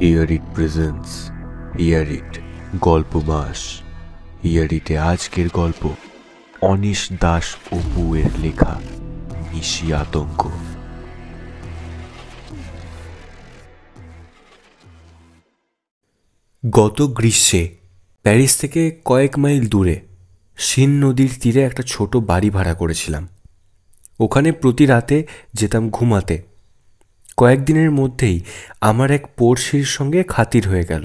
Here it presents here ইট গল্প মাস। Here ইটে আজকের গল্প অনিশ দাস অপু এর লেখা নিশি আতঙ্ক। গত গ্রীষ্মে প্যারিস থেকে কয়েক মাইল দূরে সিন নদীর তীরে একটা ছোট বাড়ি ভাড়া করেছিলাম। ওখানে প্রতি রাতে যেতাম ঘুমাতে। কয়েকদিনের মধ্যেই আমার এক পড়শির সঙ্গে খাতির হয়ে গেল।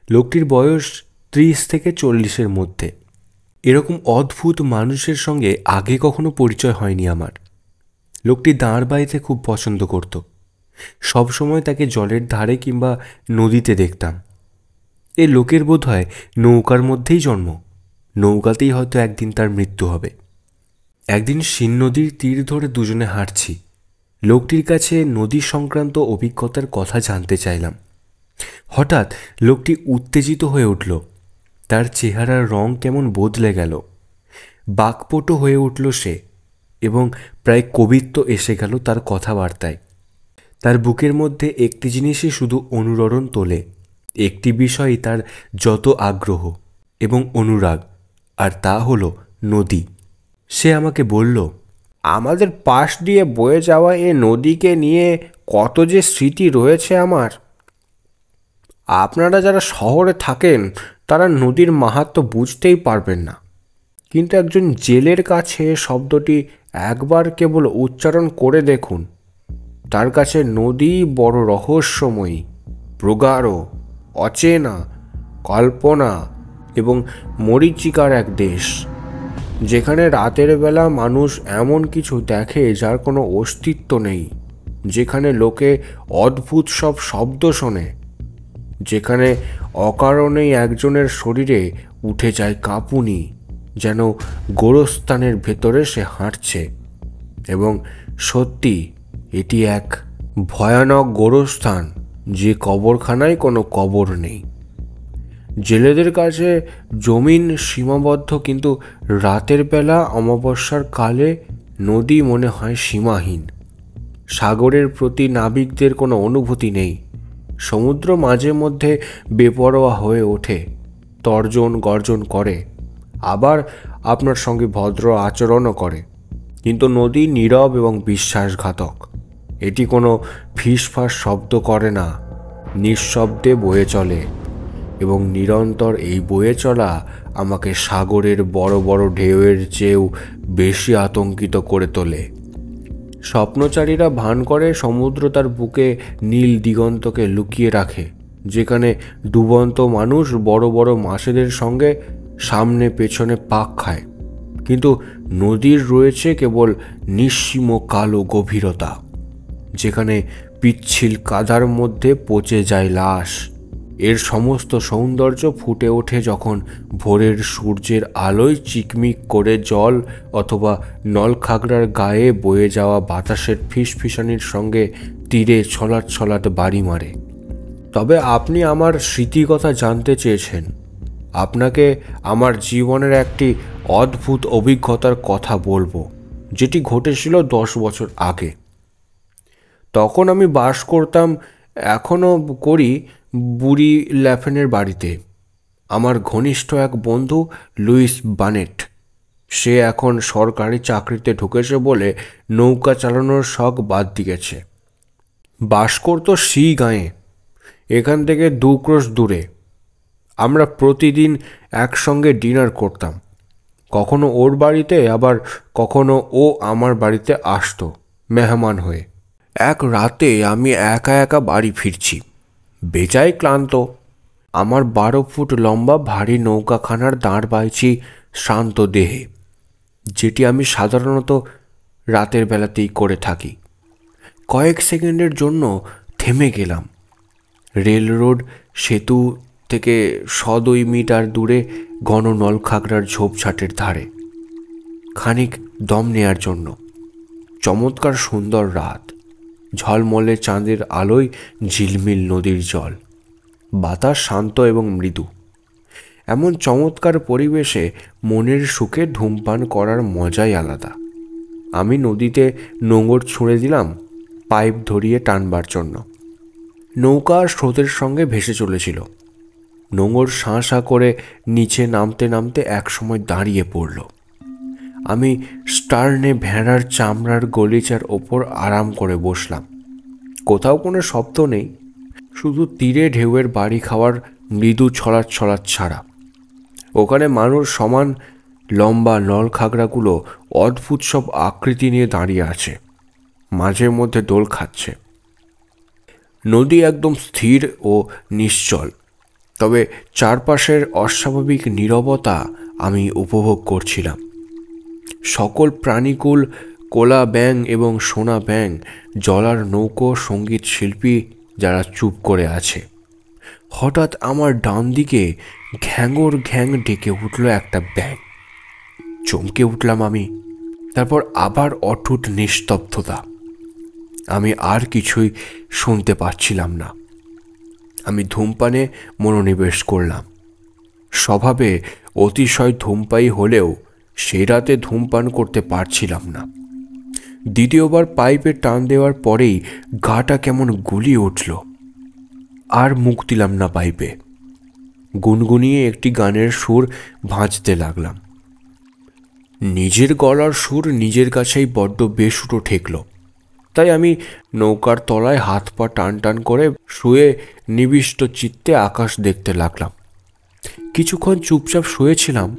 লোকটির বয়স 30 থেকে 40-এর মধ্যে। এরকম অদ্ভুত মানুষের সঙ্গে আগে কখনো পরিচয় হয়নি আমার। লোকটি দাঁড় বাইতে খুব পছন্দ করত। সবসময় তাকে জলের ধারে কিংবা নদীতে দেখতাম। এ লোকের বোধহয় নৌকার মধ্যেই জন্ম। নৌকাতেই হয়তো একদিন তার মৃত্যু হবে। একদিন সিন নদীর তীর ধরে দুজনে হাঁটছি। লোকটির কাছে নদী সংক্রান্ত অভিজ্ঞতার কথা জানতে চাইলাম। হঠাৎ লোকটি উত্তেজিত হয়ে উঠল। তার চেহারার রং কেমন বদলে গেল। বাকপটু হয়ে উঠল সে, এবং প্রায় কবিত্ব এসে গেল তার কথাবার্তায়। তার বুকের মধ্যে একটি জিনিসই শুধু অনুরণন তোলে, একটি বিষয়ই তার যত আগ্রহ এবং অনুরাগ, আর তা হলো নদী। সে আমাকে বলল, আমাদের পাশ দিয়ে বয়ে যাওয়া এ নদীকে নিয়ে কত যে স্মৃতি রয়েছে আমার। আপনারা যারা শহরে থাকেন তারা নদীর মাহাত্ম্য বুঝতেই পারবেন না, কিন্তু একজন জেলের কাছে শব্দটি একবার কেবল উচ্চারণ করে দেখুন। তার কাছে নদী বড় রহস্যময়ী, প্রগাঢ়, অচেনা, কল্পনা এবং মরীচিকার এক দেশ, যেখানে রাতের বেলা মানুষ এমন কিছু দেখে যার কোনো অস্তিত্ব নেই, যেখানে লোকে অদ্ভুত সব শব্দ শোনে, যেখানে অকারণেই একজনের শরীরে উঠে যায় কাঁপুনি, যেন গোরস্থানের ভেতরে সে হাঁটছে। এবং সত্যি এটি এক ভয়ানক গোরস্থান, যে কবরখানায় কোনো কবর নেই। জেলেদের কাছে জমিন সীমাবদ্ধ, কিন্তু রাতের বেলা অমাবস্যার কালে নদী মনে হয় সীমাহীন। সাগরের প্রতি নাবিকদের কোনো অনুভূতি নেই। সমুদ্র মাঝে মধ্যে বেপরোয়া হয়ে ওঠে, তর্জন গর্জন করে, আবার আপনার সঙ্গে ভদ্র আচরণও করে, কিন্তু নদী নীরব এবং বিশ্বাসঘাতক। এটি কোনো ফিসফাস শব্দ করে না, নিঃশব্দে বয়ে চলে, এবং নিরন্তর এই বয়ে চলা আমাকে সাগরের বড় বড় ঢেউয়ের চেয়েও বেশি আতঙ্কিত করে তোলে। স্বপ্নচারীরা ভান করে সমুদ্র তার বুকে নীল দিগন্তকে লুকিয়ে রাখে, যেখানে ডুবন্ত মানুষ বড় বড় মাছেদের সঙ্গে সামনে পেছনে পাক খায়, কিন্তু নদীর রয়েছে কেবল নিঃসীম কালো গভীরতা, যেখানে পিচ্ছিল কাদার মধ্যে পচে যায় লাশ। এর সমস্ত সৌন্দর্য ফুটে ওঠে যখন ভোরের সূর্যের আলোয় চিকমিক করে জল অথবা নলখাগড়ার গায়ে বয়ে যাওয়া বাতাসের ফিসফিসানির সঙ্গে তীরে ছলাট ছলাট বাড়ি মারে। তবে আপনি আমার স্মৃতিকথা জানতে চেয়েছেন। আপনাকে আমার জীবনের একটি অদ্ভুত অভিজ্ঞতার কথা বলবো, যেটি ঘটেছিল 10 বছর আগে। তখন আমি বাস করতাম, এখনও করি, বুড়ি ল্যাফেনের বাড়িতে। আমার ঘনিষ্ঠ এক বন্ধু লুইস বানেট, সে এখন সরকারি চাকরিতে ঢুকেছে বলে নৌকা চালানোর শখ বাদ দিয়েছে। বাস করত সি গাঁয়ে, এখান থেকে 2 ক্রোশ দূরে। আমরা প্রতিদিন একসঙ্গে ডিনার করতাম, কখনো ওর বাড়িতে, আবার কখনো ও আমার বাড়িতে আসতো মেহমান হয়ে। এক রাতে আমি একা একা বাড়ি ফিরছি, বেজায় ক্লান্ত। আমার 12 ফুট লম্বা ভারী নৌকাখানার দাঁড় বাইছি শ্রান্ত দেহে, যেটি আমি সাধারণত রাতের বেলাতেই করে থাকি। কয়েক সেকেন্ডের জন্য থেমে গেলাম। রেল রোড সেতু থেকে 100-2 মিটার দূরে ঘন নলখাগড়ার ঝোপঝাটের ধারে, খানিক দম নেয়ার জন্য। চমৎকার সুন্দর রাত, ঝলমলে চাঁদের আলোয় ঝিলমিল নদীর জল, বাতাস শান্ত এবং মৃদু। এমন চমৎকার পরিবেশে মনের সুখে ধূমপান করার মজাই আলাদা। আমি নদীতে নোঙর ছুঁড়ে দিলাম পাইপ ধরিয়ে টানবার জন্য। নৌকা স্রোতের সঙ্গে ভেসে চলেছিল। নোঙর শাঁ শাঁ করে নিচে নামতে নামতে একসময় দাঁড়িয়ে পড়ল। আমি স্টার্নে ভেড়ার চামড়ার গলিচার ওপর আরাম করে বসলাম। কোথাও কোনো শব্দ নেই, শুধু তীরে ঢেউয়ের বাড়ি খাওয়ার মৃদু ছড়াৎ ছড়াৎ ছাড়া। ওখানে মানুষ সমান লম্বা নলখাগড়াগুলো অদ্ভুত সব আকৃতি নিয়ে দাঁড়িয়ে আছে, মাঝে মধ্যে দোল খাচ্ছে। নদী একদম স্থির ও নিশ্চল, তবে চারপাশের অস্বাভাবিক নীরবতা আমি উপভোগ করছিলাম। সকল প্রাণীকুল, কোলা ব্যাঙ এবং সোনা ব্যাঙ, জলার নৌকো, সঙ্গীত শিল্পী যারা চুপ করে আছে। হঠাৎ আমার ডান দিকে ঘ্যাঙর ঘ্যাং ডেকে উঠল একটা ব্যাঙ। চমকে উঠলাম আমি। তারপর আবার অটুট নিস্তব্ধতা। আমি আর কিছুই শুনতে পাচ্ছিলাম না। আমি ধূমপানে মনোনিবেশ করলাম। স্বভাবে অতিশয় ধূমপায়ী হলেও সেই রাতে ধূমপান করতে পারছিলাম না। দ্বিতীয়বার পাইপে টান দেওয়ার পরেই গাটা কেমন গুলিয়ে উঠল। আর মুখ দিলাম না পাইপে। গুনগুনিয়ে একটি গানের সুর ভাঁজতে লাগলাম। নিজের গলার সুর নিজের কাছেই বড্ড বেসুরো ঠেকল। তাই আমি নৌকার তলায় হাত পা টান টান করে শুয়ে নিবিষ্ট চিত্তে আকাশ দেখতে লাগলাম। কিছুক্ষণ চুপচাপ শুয়েছিলাম।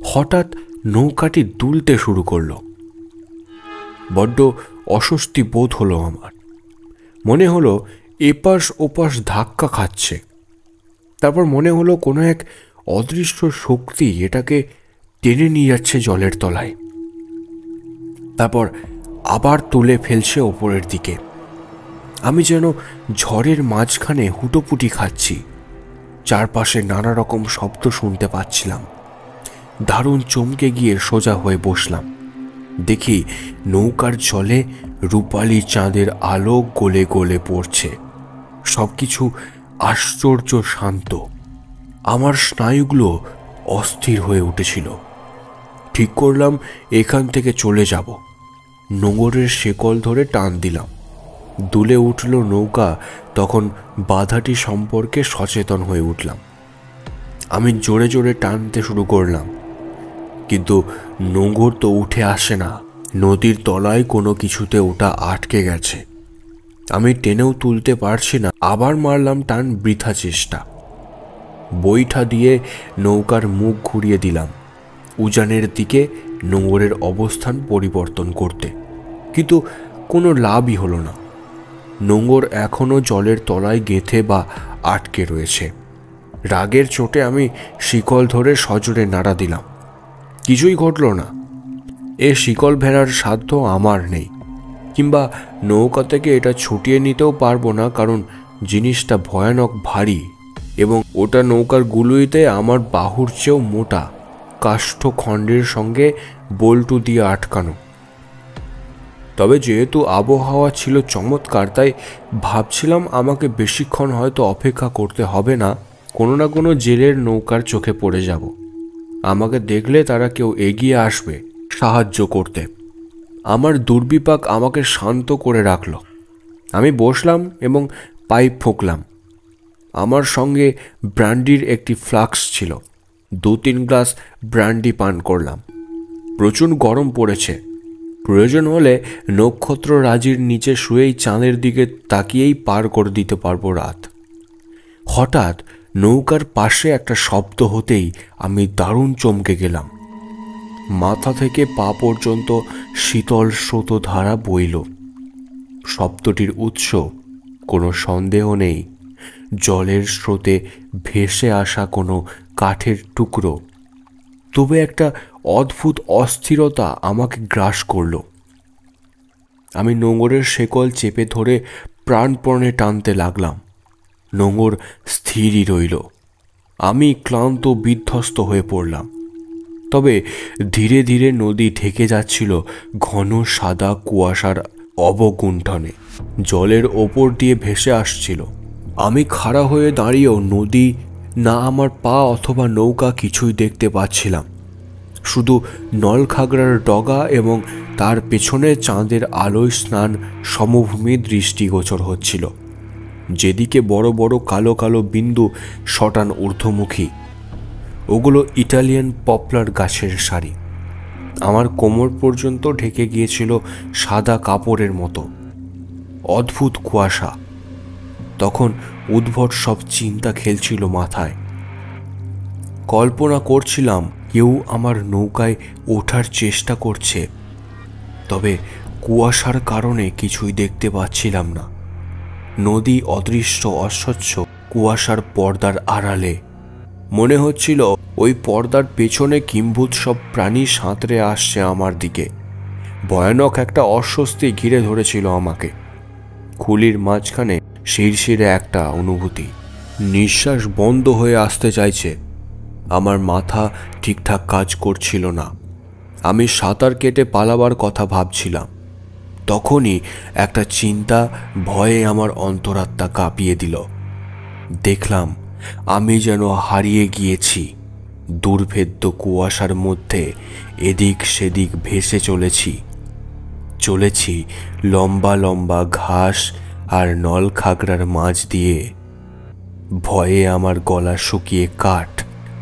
হঠাৎ নৌকাটি দুলতে শুরু করলো। বড্ড অস্বস্তি বোধ হলো আমার। মনে হলো এপাশ ওপাশ ধাক্কা খাচ্ছে। তারপর মনে হলো কোনো এক অদৃশ্য শক্তি এটাকে টেনে নিয়ে যাচ্ছে জলের তলায়, তারপর আবার তুলে ফেলছে ওপরের দিকে। আমি যেন ঝড়ের মাঝখানে হুটোপুটি খাচ্ছি। চারপাশে নানা রকম শব্দ শুনতে পাচ্ছিলাম। দারুণ চমকে গিয়ে সোজা হয়ে বসলাম। দেখি নৌকার জলে রূপালি চাঁদের আলো গলে গলে পড়ছে। সবকিছু আশ্চর্য শান্ত। আমার স্নায়ুগুলো অস্থির হয়ে উঠেছিল। ঠিক করলাম এখান থেকে চলে যাব। নোঙরের শেকল ধরে টান দিলাম। দুলে উঠল নৌকা। তখন বাধাটি সম্পর্কে সচেতন হয়ে উঠলাম। আমি জোরে জোরে টানতে শুরু করলাম, কিন্তু নোঙর তো উঠে আসে না। নদীর তলায় কোনো কিছুতে ওটা আটকে গেছে। আমি টেনেও তুলতে পারছি না। আবার মারলাম টান, বৃথা চেষ্টা। বৈঠা দিয়ে নৌকার মুখ ঘুরিয়ে দিলাম উজানের দিকে, নোঙরের অবস্থান পরিবর্তন করতে, কিন্তু কোনো লাভই হলো না। নোঙর এখনও জলের তলায় গেঁথে বা আটকে রয়েছে। রাগের চোটে আমি শিকল ধরে সজোরে নাড়া দিলাম। কিছুই ঘটল না। এ শিকল ভেড়ার সাধ্য আমার নেই, কিংবা নৌকা থেকে এটা ছুটিয়ে নিতেও পারবো না, কারণ জিনিসটা ভয়ানক ভারী এবং ওটা নৌকার গুলুইতে আমার বাহুর চেয়েও মোটা কাষ্ঠখণ্ডের সঙ্গে বল্টু দিয়ে আটকানো। তবে যেহেতু আবহাওয়া ছিল চমৎকার, তাই ভাবছিলাম আমাকে বেশিক্ষণ হয়তো অপেক্ষা করতে হবে না। কোনো না কোনো জেলের নৌকার চোখে পড়ে যাব। আমাকে দেখলে তারা কেউ এগিয়ে আসবে সাহায্য করতে। আমার দুর্বিপাক আমাকে শান্ত করে রাখল। আমি বসলাম এবং পাইপ ফুঁকলাম। আমার সঙ্গে ব্র্যান্ডির একটি ফ্লাক্স ছিল। 2-3 গ্লাস ব্র্যান্ডি পান করলাম। প্রচুর গরম পড়েছে। প্রয়োজন হলে নক্ষত্র রাজির নিচে শুয়েই চাঁদের দিকে তাকিয়েই পার করে দিতে পারবো রাত। হঠাৎ নৌকার পাশে একটা শব্দ হতেই আমি দারুণ চমকে গেলাম। মাথা থেকে পা পর্যন্ত শীতল স্রোতধারা বইল। শব্দটির উৎস কোনো সন্দেহ নেই, জলের স্রোতে ভেসে আসা কোনো কাঠের টুকরো। তবে একটা অদ্ভুত অস্থিরতা আমাকে গ্রাস করল। আমি নোঙরের শেকল চেপে ধরে প্রাণপণে টানতে লাগলাম। নোঙর স্থিরই রইল। আমি ক্লান্ত বিধ্বস্ত হয়ে পড়লাম। তবে ধীরে ধীরে নদী ঢেকে যাচ্ছিল ঘন সাদা কুয়াশার অবগুণ্ঠনে। জলের ওপর দিয়ে ভেসে আসছিল। আমি খাড়া হয়ে দাঁড়িয়েও নদী না আমার পা অথবা নৌকা কিছুই দেখতে পাচ্ছিলাম। শুধু নলখাগড়ার ডগা এবং তার পেছনে চাঁদের আলোয় স্নান সমভূমি দৃষ্টিগোচর হচ্ছিল। যেদিকে বড় বড় কালো কালো বিন্দু শটান ঊর্ধ্বমুখী, ওগুলো ইটালিয়ান পপলার গাছের সারি। আমার কোমর পর্যন্ত ঢেকে গিয়েছিল সাদা কাপড়ের মতো। অদ্ভুত কুয়াশা। তখন উদ্ভট সব চিন্তা খেলছিল মাথায়। কল্পনা করছিলাম কেউ আমার নৌকায় ওঠার চেষ্টা করছে, তবে কুয়াশার কারণে কিছুই দেখতে পাচ্ছিলাম না। নদী অদৃশ্য, অস্বচ্ছ কুয়াশার পর্দার আড়ালে। মনে হচ্ছিল ওই পর্দার পেছনে কিম্ভূত সব প্রাণী সাঁতরে আসছে আমার দিকে। ভয়ানক একটা অস্বস্তি ঘিরে ধরেছিল আমাকে। খুলির মাঝখানে শিরশিরে একটা অনুভূতি। নিঃশ্বাস বন্ধ হয়ে আসতে চাইছে। আমার মাথা ঠিকঠাক কাজ করছিল না। আমি সাঁতার কেটে পালাবার কথা ভাবছিলাম। তখনই একটা চিন্তা ভয়ে আমার অন্তরাত্মা কাঁপিয়ে দিল। দেখলাম আমি যেন হারিয়ে গিয়েছি। দুর্ভেদ্য কুয়াশার মধ্যে এদিক সেদিক ভেসে চলেছি লম্বা লম্বা ঘাস আর নলখাগড়ার মাঝ দিয়ে। ভয়ে আমার গলা শুকিয়ে কাঠ।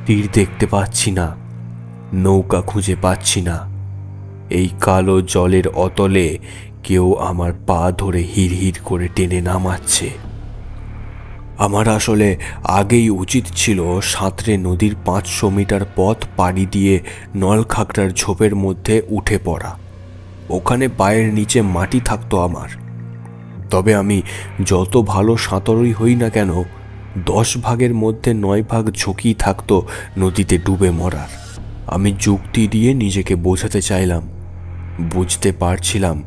তীর দেখতে পাচ্ছি না, নৌকা খুঁজে পাচ্ছি না। এই কালো জলের অতলে কেউ আমার পা ধরে হিড়হিড় করে টেনে নামাচ্ছে। আমার আসলে আগেই উচিত ছিল সাঁতরে নদীর 500 মিটার পথ পাড়ি দিয়ে নলখাগড়ার ঝোপের মধ্যে উঠে পড়া। ওখানে পায়ের নিচে মাটি থাকতো আমার। তবে আমি যত ভালো সাঁতারই হই না কেন, 10 ভাগের মধ্যে 9 ভাগ ঝুঁকি থাকতো নদীতে ডুবে মরার। আমি যুক্তি দিয়ে নিজেকে বোঝাতে চাইলাম। বুঝতে পারছিলাম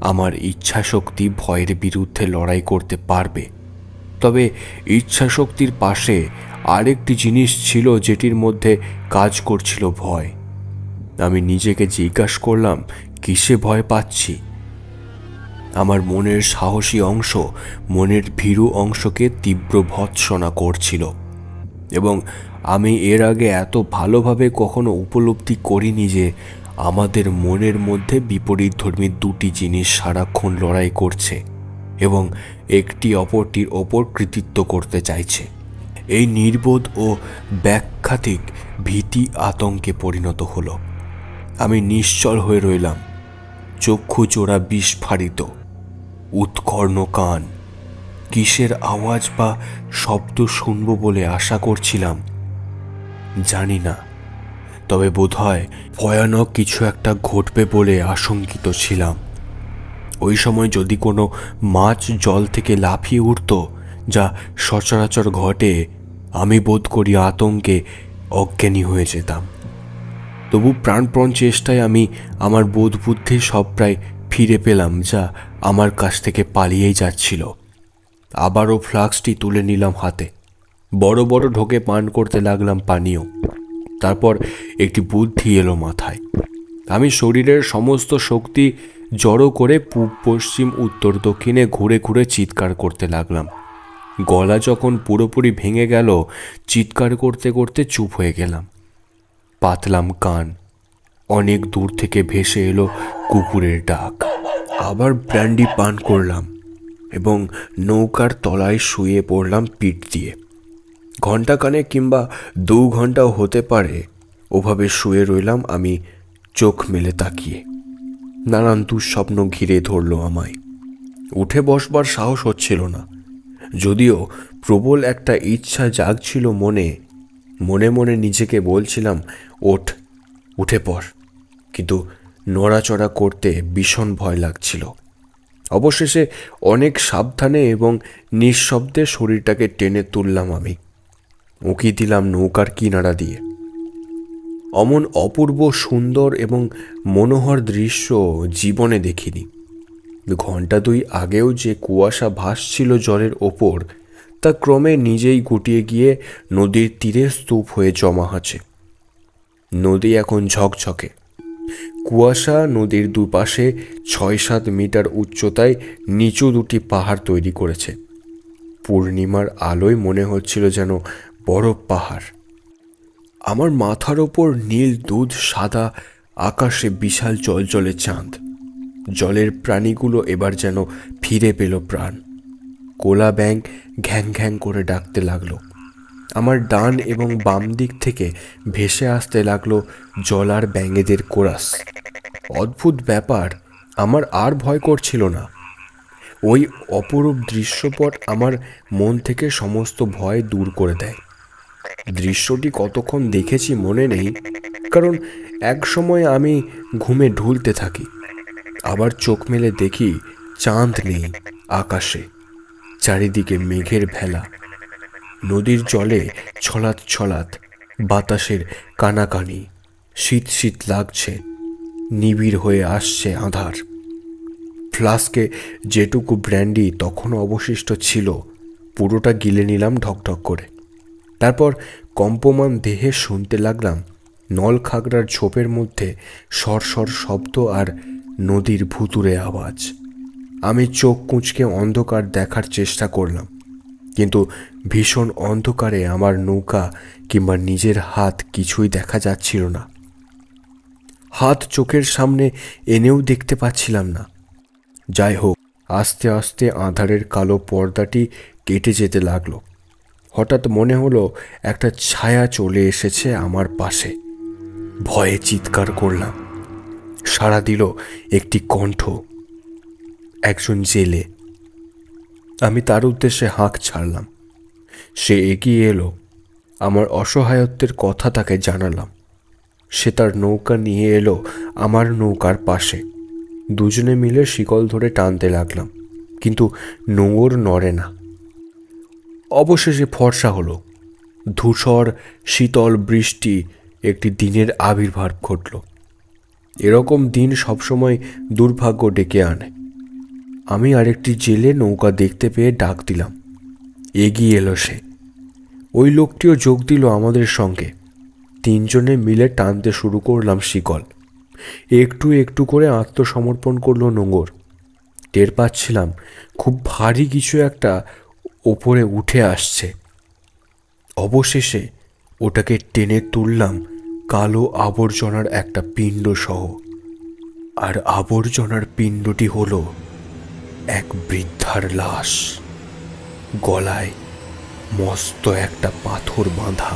আমার ইচ্ছাশক্তি ভয়ের বিরুদ্ধে লড়াই করতে পারবে। তবে ইচ্ছাশক্তির পাশে আরেকটি জিনিস ছিল যেটির মধ্যে কাজ করছিল ভয়। আমি নিজেকে জিজ্ঞাসা করলাম, কিসে ভয় পাচ্ছি? আমার মনের সাহসী অংশ মনের ভীরু অংশকে তীব্র ভৎসনা করছিল। এবং আমি এর আগে এত ভালোভাবে কখনো উপলব্ধি করিনি যে আমাদের মনের মধ্যে বিপরীতধর্মী দুটি জিনিস সারাক্ষণ লড়াই করছে এবং একটি অপরটির ওপর কৃতিত্ব করতে চাইছে। এই নির্বোধ ও ব্যাখ্যাতিক ভীতি আতঙ্কে পরিণত হলো। আমি নিশ্চল হয়ে রইলাম, চক্ষু জোড়া বিস্ফারিত, উৎকর্ণ কান। কিসের আওয়াজ বা শব্দ শুনব বলে আশা করছিলাম জানি না, তবে বোধহয় ভয়ানক কিছু একটা ঘটবে বলে আশঙ্কিত ছিলাম। ওই সময় যদি কোনো মাছ জল থেকে লাফিয়ে উঠত, যা সচরাচর ঘটে, আমি বোধ করি আতঙ্কে অজ্ঞানী হয়ে যেতাম। তবু প্রাণপণ চেষ্টায় আমি আমার বোধ বুদ্ধি সব প্রায় ফিরে পেলাম, যা আমার কাছ থেকে পালিয়েই যাচ্ছিল। আবারও ফ্লাস্কটি তুলে নিলাম হাতে। বড় বড় ঢোকে পান করতে লাগলাম পানীয়। তারপর একটি বুদ্ধি এলো মাথায়। আমি শরীরের সমস্ত শক্তি জড়ো করে পূব পশ্চিম উত্তর দক্ষিণে ঘুরে ঘুরে চিৎকার করতে লাগলাম। গলা যখন পুরোপুরি ভেঙে গেল, চিৎকার করতে করতে চুপ হয়ে গেলাম। পাতলাম কান। অনেক দূর থেকে ভেসে এলো কুকুরের ডাক। আবার ব্র্যান্ডি পান করলাম এবং নৌকার তলায় শুয়ে পড়লাম পিঠ দিয়ে। ঘণ্টাখানেক কিংবা 2 ঘন্টাও হতে পারে ওভাবে শুয়ে রইলাম আমি, চোখ মেলে তাকিয়ে। নানান দুঃস্বপ্ন ঘিরে ধরল আমায়। উঠে বসবার সাহস হচ্ছিল না, যদিও প্রবল একটা ইচ্ছা জাগছিল মনে। মনে মনে নিজেকে বলছিলাম, উঠে পড়, কিন্তু নড়াচড়া করতে ভীষণ ভয় লাগছিল। অবশেষে অনেক সাবধানে এবং নিঃশব্দে শরীরটাকে টেনে তুললাম আমি। উঁকি দিলাম নৌকার কিনারা দিয়ে। অমন অপূর্ব সুন্দর এবং মনোহর দৃশ্য জীবনে দেখিনি। 2 ঘন্টা আগেও যে কুয়াশা ভাসছিল জলের ওপর, তা ক্রমে নিজেই গুটিয়ে গিয়ে নদীর তীরে স্তূপ হয়ে জমা আছে। নদী এখন ঝকঝকে। কুয়াশা নদীর দুপাশে 6-7 মিটার উচ্চতায় নিচু 2টি পাহাড় তৈরি করেছে। পূর্ণিমার আলোয় মনে হচ্ছিল যেন বরফ পাহাড়। আমার মাথার ওপর নীল দুধ সাদা আকাশে বিশাল জলজলে চাঁদ। জলের প্রাণীগুলো এবার যেন ফিরে পেল প্রাণ। কোলা ব্যাঙ ঘ্যাং ঘ্যাং করে ডাকতে লাগলো। আমার ডান এবং বাম দিক থেকে ভেসে আসতে লাগলো জলার ব্যাঙেদের কোরাস। অদ্ভুত ব্যাপার, আমার আর ভয় করছিল না। ওই অপরূপ দৃশ্যপট আমার মন থেকে সমস্ত ভয় দূর করে দেয়। দৃশ্যটি কতক্ষণ দেখেছি মনে নেই, কারণ এক সময় আমি ঘুমে ঢুলতে থাকি। আবার চোখ মেলে দেখি চাঁদ নেই আকাশে, চারিদিকে মেঘের ভেলা। নদীর জলে ছলাৎ ছলাৎ বাতাসের কানাকানি, শীত শীত লাগছে, নিবিড় হয়ে আসছে আঁধার। ফ্লাস্কে যেটুকু ব্র্যান্ডি তখনও অবশিষ্ট ছিল পুরোটা গিলে নিলাম ঢকঢক করে। তারপর কম্পমান দেহে শুনতে লাগলাম নলখাগড়ার ঝোপের মধ্যে সরসর শব্দ আর নদীর ভুতুড়ে আওয়াজ। আমি চোখ কুঁচকে অন্ধকার দেখার চেষ্টা করলাম, কিন্তু ভীষণ অন্ধকারে আমার নৌকা কিংবা নিজের হাত কিছুই দেখা যাচ্ছিল না। হাত চোখের সামনে এনেও দেখতে পাচ্ছিলাম না। যাই হোক, আস্তে আস্তে আঁধারের কালো পর্দাটি কেটে যেতে লাগলো। হঠাৎ মনে হলো একটা ছায়া চলে এসেছে আমার পাশে। ভয়ে চিৎকার করলাম। সাড়া দিল একটি কণ্ঠ, একজন জেলে। আমি তার উদ্দেশ্যে হাঁক ছাড়লাম। সে এগিয়ে এলো। আমার অসহায়ত্বের কথা তাকে জানালাম। সে তার নৌকা নিয়ে এলো আমার নৌকার পাশে। দুজনে মিলে শিকল ধরে টানতে লাগলাম, কিন্তু নোঙর নড়ে না। অবশেষে ফর্সা হলো। ধূসর শীতল বৃষ্টি একটি দিনের আবির্ভাব ঘটল। এরকম দিন সবসময় দুর্ভাগ্য ডেকে আনে। আমি আরেকটি জেলে নৌকা দেখতে পেয়ে ডাক দিলাম। এগিয়ে এলো সে। ওই লোকটিও যোগ দিল আমাদের সঙ্গে। তিনজনে মিলে টানতে শুরু করলাম শিকল। একটু একটু করে আত্মসমর্পণ করলো নোঙর। টের পাচ্ছিলাম খুব ভারী কিছু একটা ওপরে উঠে আসছে। অবশেষে ওটাকে টেনে তুললাম কালো আবর্জনার একটা পিণ্ড সহ। আর আবর্জনার পিণ্ডটি হলো এক বৃদ্ধার লাশ, গলায় মস্ত একটা পাথর বাঁধা।